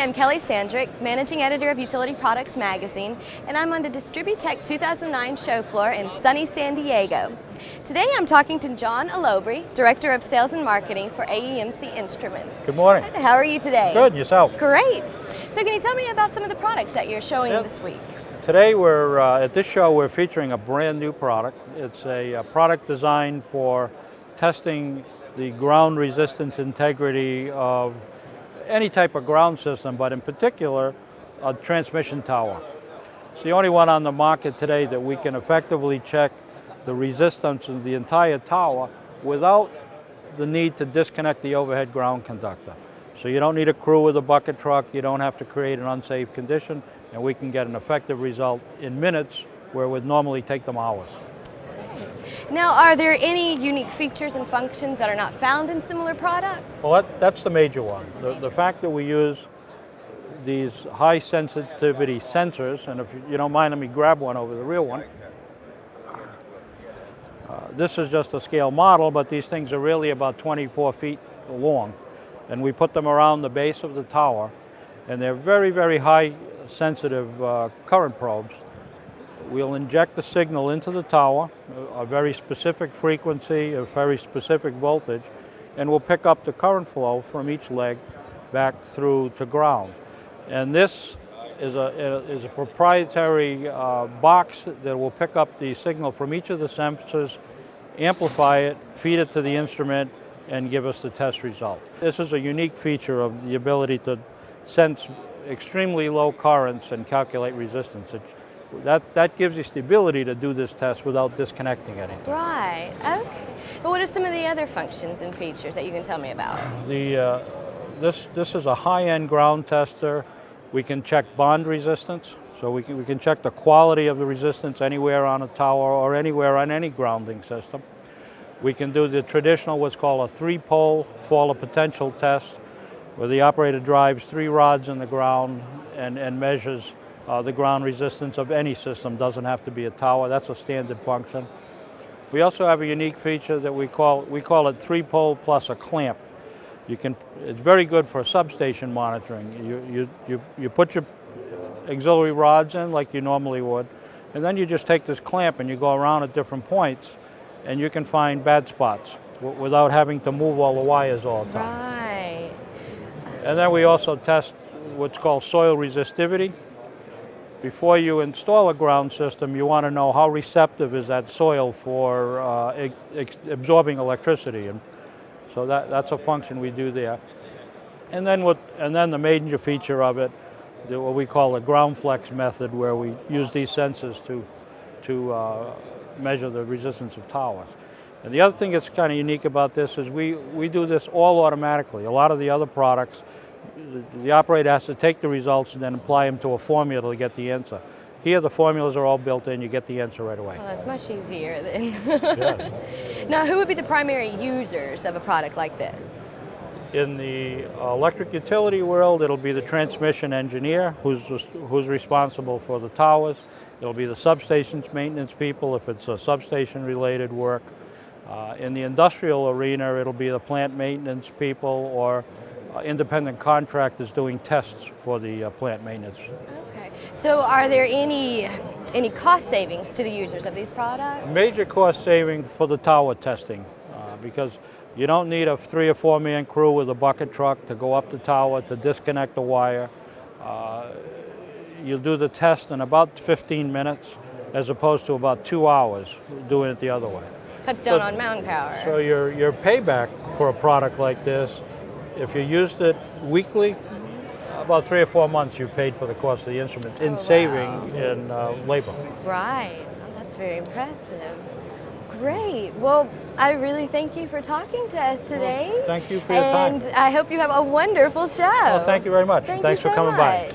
I'm Kelly Sandrick, Managing Editor of Utility Products Magazine, and I'm on the Distributech 2009 show floor in sunny San Diego. Today I'm talking to John Alobri, Director of Sales and Marketing for AEMC Instruments. Good morning. How are you today? Good, yourself? Great. So can you tell me about some of the products that you're showing this week? Today we're at this show we're featuring a brand new product. It's a product designed for testing the ground resistance integrity of any type of ground system, but in particular a transmission tower. It's the only one on the market today that we can effectively check the resistance of the entire tower without the need to disconnect the overhead ground conductor. So you don't need a crew with a bucket truck, you don't have to create an unsafe condition, and we can get an effective result in minutes where it would normally take them hours. Now, are there any unique features and functions that are not found in similar products? Well, that's the major one. The fact that we use these high sensitivity sensors, and if you don't mind, let me grab one over the real one. This is just a scale model, but these things are really about 24 feet long, and we put them around the base of the tower, and they're very, very high sensitive current probes. We'll inject the signal into the tower, a very specific frequency, a very specific voltage, and we'll pick up the current flow from each leg back through to ground. And this is a proprietary box that will pick up the signal from each of the sensors, amplify it, feed it to the instrument, and give us the test result. This is a unique feature of the ability to sense extremely low currents and calculate resistance. That gives us the ability to do this test without disconnecting anything. Right, okay. Well, what are some of the other functions and features that you can tell me about? This is a high-end ground tester. We can check bond resistance, so we can check the quality of the resistance anywhere on a tower or anywhere on any grounding system. We can do the traditional, what's called a three-pole fall of potential test, where the operator drives 3 rods in the ground and measures the ground resistance of any system. Doesn't have to be a tower. That's a standard function. We also have a unique feature that we call it 3-pole plus a clamp. It's very good for substation monitoring. You put your auxiliary rods in like you normally would, and then you just take this clamp and you go around at different points, and you can find bad spots without having to move all the wires all the time. Right. And then we also test what's called soil resistivity. Before you install a ground system, you want to know how receptive is that soil for absorbing electricity, and so that's a function we do there. And then the major feature of it, what we call the ground flex method, where we use these sensors to measure the resistance of towers. And the other thing that's kind of unique about this is we do this all automatically. A lot of the other products, the operator has to take the results and then apply them to a formula to get the answer. Here the formulas are all built in, you get the answer right away. Well, that's much easier then. Yes. Now, who would be the primary users of a product like this? In the electric utility world, it'll be the transmission engineer who's responsible for the towers. It'll be the substations maintenance people if it's a substation related work. In the industrial arena, it'll be the plant maintenance people or independent contractors doing tests for the plant maintenance. Okay. So are there any cost savings to the users of these products? Major cost saving for the tower testing because you don't need a 3 or 4 man crew with a bucket truck to go up the tower to disconnect the wire. You'll do the test in about 15 minutes as opposed to about 2 hours doing it the other way. Cuts down on manpower. So your payback for a product like this, if you used it weekly, about 3 or 4 months you paid for the cost of the instrument in saving in labor. Right. Oh, that's very impressive. Great. Well, I really thank you for talking to us today. Well, thank you for your time. And I hope you have a wonderful show. Well, thank you very much. Thanks for coming by.